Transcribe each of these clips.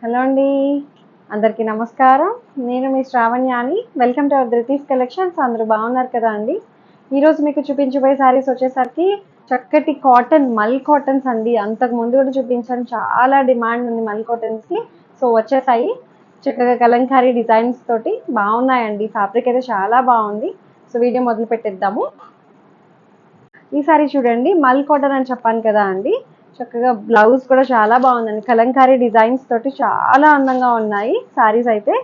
Hello అండి, అందరికీ నమస్కారం. నేను మీ శ్రావణ్యాని. Welcome to our Dhruthi's collections. అందరూ బాగున్నారు కదా అండి. ఈరోజు మీకు చూపించబోయే శారీస్ వచ్చేసరికి చక్కటి కాటన్ మల్ కాటన్స్ అండి. అంతకు ముందు కూడా చూపించాను, చాలా డిమాండ్ ఉంది మల్ కాటన్స్కి. సో వచ్చేసాయి చక్కగా కలంకారీ డిజైన్స్ తోటి బాగున్నాయండి. ఫ్యాబ్రిక్ అయితే చాలా బాగుంది. సో వీడియో మొదలు పెట్టేద్దాము. ఈ సారీ చూడండి, మల్ కాటన్ అని చెప్పాను కదా అండి. చక్కగా బ్లౌజ్ కూడా చాలా బాగుందండి. కలంకారీ డిజైన్స్ తోటి చాలా అందంగా ఉన్నాయి శారీస్. అయితే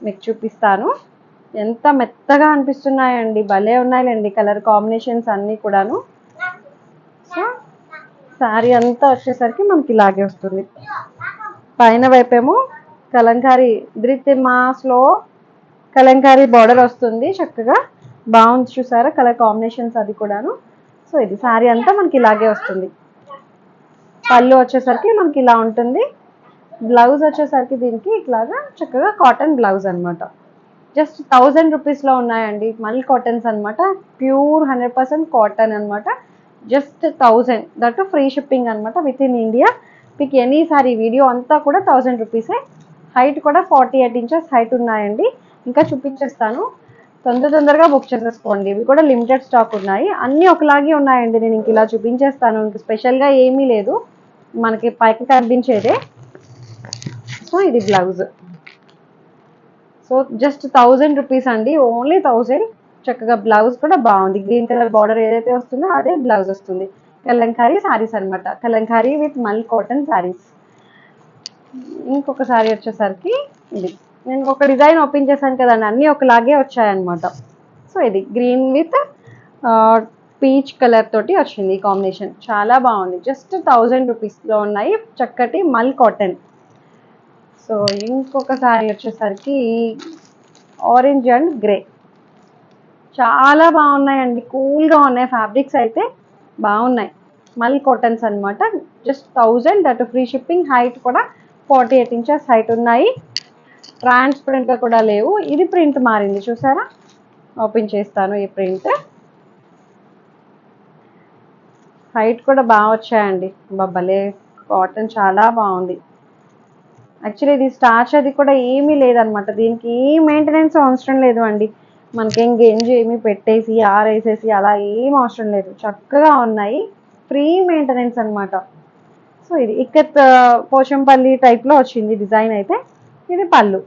మీకు చూపిస్తాను. ఎంత మెత్తగా అనిపిస్తున్నాయండి, భలే ఉన్నాయండి కలర్ కాంబినేషన్స్ అన్నీ కూడాను. సో శారీ అంతా వచ్చేసరికి మనకి ఇలాగే వస్తుంది. పైన వైపేమో కలంకారీ మాస్లో కలంకారీ బార్డర్ వస్తుంది. చక్కగా బాగుంది, చూసారా కలర్ కాంబినేషన్స్ అది కూడాను. సో ఇది శారీ అంతా మనకి ఇలాగే వస్తుంది. పళ్ళు వచ్చేసరికి మనకి ఇలా ఉంటుంది. బ్లౌజ్ వచ్చేసరికి దీనికి ఇట్లాగా చక్కగా కాటన్ బ్లౌజ్ అనమాట. జస్ట్ 1000 రూపీస్లో ఉన్నాయండి మల్ కాటన్స్ అనమాట. ప్యూర్ 100% కాటన్ అనమాట. జస్ట్ 1000, దట్ ఫ్రీ షిప్పింగ్ అనమాట విత్ ఇన్ ఇండియా. మీకు ఎనీ సారీ వీడియో అంతా కూడా 1000 రూపీసే. హైట్ కూడా 48 ఇంచెస్ హైట్ ఉన్నాయండి. ఇంకా చూపించేస్తాను, తొందరగా బుక్ చేసేసుకోండి. ఇవి కూడా లిమిటెడ్ స్టాక్ ఉన్నాయి. అన్నీ ఒకలాగే ఉన్నాయండి. నేను ఇంక ఇలా చూపించేస్తాను, ఇంక స్పెషల్గా ఏమీ లేదు, మనకి పైకి కనిపించేదే. సో ఇది బ్లౌజ్. సో జస్ట్ 1000 రూపీస్ అండి, ఓన్లీ 1000. చక్కగా బ్లౌజ్ కూడా బాగుంది. గ్రీన్ కలర్ బార్డర్ ఏదైతే వస్తుందో అదే బ్లౌజ్ వస్తుంది. కలంకారీ శారీస్ అనమాట. కలంకారీ విత్ మల్ కాటన్ శారీస్. ఇంకొక శారీ వచ్చేసరికి ఇది. నేను ఒక డిజైన్ ఓపెన్ చేశాను కదండి, అన్నీ ఒకలాగే వచ్చాయన్నమాట. సో ఇది గ్రీన్ విత్ పీచ్ కలర్ తోటి వచ్చింది ఈ కాంబినేషన్. చాలా బాగుంది. జస్ట్ 1000 రూపీస్లో ఉన్నాయి, చక్కటి మల్ కాటన్. సో ఇంకొక శారీ వచ్చేసరికి ఆరెంజ్ అండ్ గ్రే. చాలా బాగున్నాయండి, కూల్గా ఉన్నాయి. ఫ్యాబ్రిక్స్ అయితే బాగున్నాయి. మల్ కాటన్స్ అనమాట. Just 1000, that free shipping. Height కూడా 48 ఇంచెస్ హైట్ ఉన్నాయి. ట్రాన్స్పరెంట్గా కూడా లేవు. ఇది ప్రింట్ మారింది, చూసారా. ఓపెన్ చేస్తాను ఈ ప్రింట్. హైట్ కూడా బాగా వచ్చాయండి. భలే కాటన్, చాలా బాగుంది. యాక్చువల్లీ ఇది స్టార్చ్ అది కూడా ఏమీ లేదనమాట. దీనికి ఏ మెయింటెనెన్స్ అవసరం లేదు అండి. మనకేం గెంజి ఏమి పెట్టేసి ఆరేసేసి అలా ఏం అవసరం లేదు. చక్కగా ఉన్నాయి, ఫ్రీ మెయింటెనెన్స్ అనమాట. సో ఇది ఇక్కత్ పోచంపల్లి టైప్లో వచ్చింది డిజైన్ అయితే. ఇది పళ్ళు.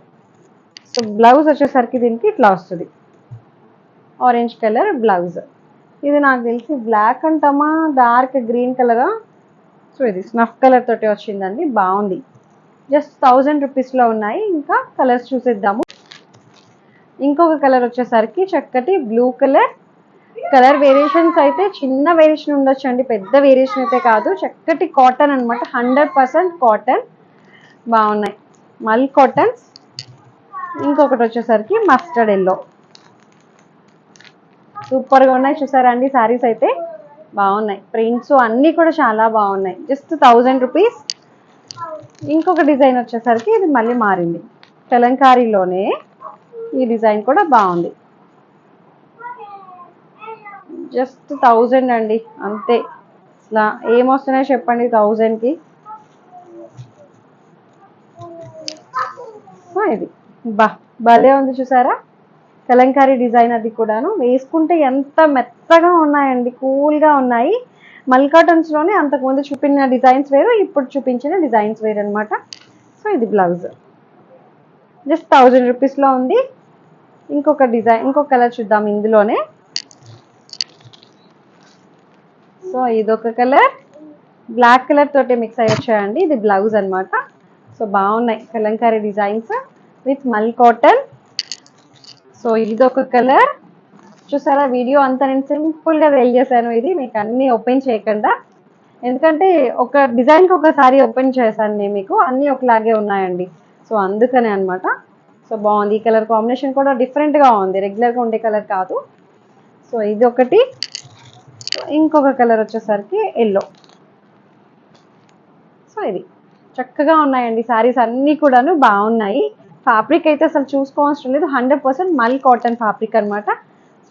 సో బ్లౌజ్ వచ్చేసరికి దీనికి ఇట్లా వస్తుంది, ఆరెంజ్ కలర్ బ్లౌజ్. ఇది నాకు తెలిసి బ్లాక్ అంటామా, డార్క్ గ్రీన్ కలరా. సో ఇది స్నఫ్ కలర్ తోటి వచ్చిందండి, బాగుంది. జస్ట్ 1000 రూపీస్లో ఉన్నాయి. ఇంకా కలర్స్ చూసేద్దాము. ఇంకొక కలర్ వచ్చేసరికి చక్కటి బ్లూ కలర్. కలర్ వేరియేషన్స్ అయితే చిన్న వేరియేషన్ ఉండొచ్చు అండి, పెద్ద వేరియేషన్ అయితే కాదు. చక్కటి కాటన్ అనమాట, 100% కాటన్. బాగున్నాయి మల్ కాటన్స్. ఇంకొకటి వచ్చేసరికి మస్టర్డ్ ఎల్లో. సూపర్గా ఉన్నాయి, చూసారా అండి. శారీస్ అయితే బాగున్నాయి, ప్రింట్స్ అన్నీ కూడా చాలా బాగున్నాయి. Just 1000 rupees. ఇంకొక డిజైన్ వచ్చేసరికి ఇది మళ్ళీ మారింది, కలంకారీలోనే. ఈ డిజైన్ కూడా బాగుంది. జస్ట్ 1000 అండి, అంతే. అసలు ఏమొస్తున్నాయో చెప్పండి 1000కి. ఇది భలే ఉంది, చూసారా. కలంకారీ డిజైన్ అది కూడాను. వేసుకుంటే ఎంత మెత్తగా ఉన్నాయండి, కూల్గా ఉన్నాయి. మల్ కాటన్స్లోనే అంతకుముందు చూపిన డిజైన్స్ వేరు, ఇప్పుడు చూపించిన డిజైన్స్ వేరు అనమాట. సో ఇది బ్లౌజ్. జస్ట్ 1000 రూపీస్లో ఉంది. ఇంకొక డిజైన్, ఇంకొక కలర్ చూద్దాం ఇందులోనే. సో ఇదొక కలర్, బ్లాక్ కలర్ తోటి మిక్స్ అయ్యి వచ్చాయండి. ఇది బ్లౌజ్ అనమాట. సో బాగున్నాయి కలంకారీ డిజైన్స్ విత్ మల్ కాటన్. సో ఇదొక కలర్, చూసారా. వీడియో అంతా నేను సింపుల్గా చేశాను, ఇది మీకు అన్నీ ఓపెన్ చేయకుండా. ఎందుకంటే ఒక డిజైన్కి ఒకసారి ఓపెన్ చేశాను నేను మీకు, అన్నీ ఒకలాగే ఉన్నాయండి. సో అందుకనే అనమాట. సో బాగుంది. ఈ కలర్ కాంబినేషన్ కూడా డిఫరెంట్గా ఉంది, రెగ్యులర్గా ఉండే కలర్ కాదు. సో ఇది ఒకటి. ఇంకొక కలర్ వచ్చేసరికి ఎల్లో. సో ఇది చక్కగా ఉన్నాయండి. శారీస్ అన్నీ కూడాను బాగున్నాయి. ఫ్యాబ్రిక్ అయితే అసలు చూసుకోవాల్సిన లేదు, 100% మల్ కాటన్ ఫ్యాబ్రిక్ అనమాట.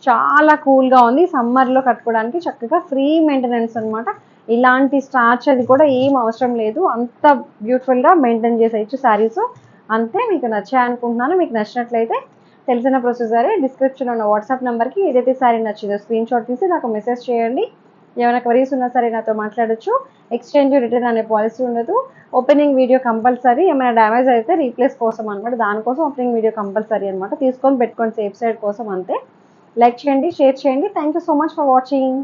చాలా కూల్గా ఉంది. సమ్మర్లో కట్టుకోవడానికి చక్కగా ఫ్రీ మెయింటెనెన్స్ అనమాట. ఇలాంటి స్టార్చ్ అది కూడా ఏం అవసరం లేదు, అంత బ్యూటిఫుల్గా మెయింటైన్ చేసేయచ్చు శారీస్. అంతే, మీకు నచ్చాయి అనుకుంటున్నాను. మీకు నచ్చినట్లయితే తెలిసిన ప్రొసీజరే, డిస్క్రిప్షన్ ఉన్న వాట్సాప్ నెంబర్కి ఏదైతే శారీ నచ్చిందో స్క్రీన్ షాట్ తీసి నాకు మెసేజ్ చేయండి. ఏమైనా క్వరీస్ ఉన్నా సరే నాతో మాట్లాడొచ్చు. ఎక్స్చేంజ్ రిటర్న్ అనే పాలసీ ఉండదు. ఓపెనింగ్ వీడియో కంపల్సరీ, ఏమైనా డ్యామేజ్ అయితే రీప్లేస్ కోసం అనమాట, దానికోసం ఓపెనింగ్ వీడియో కంపల్సరీ అనమాట. తీసుకొని పెట్టుకోండి సేఫ్ సైడ్ కోసం అంతే. లైక్ చేయండి, షేర్ చేయండి. Thank you so much for watching.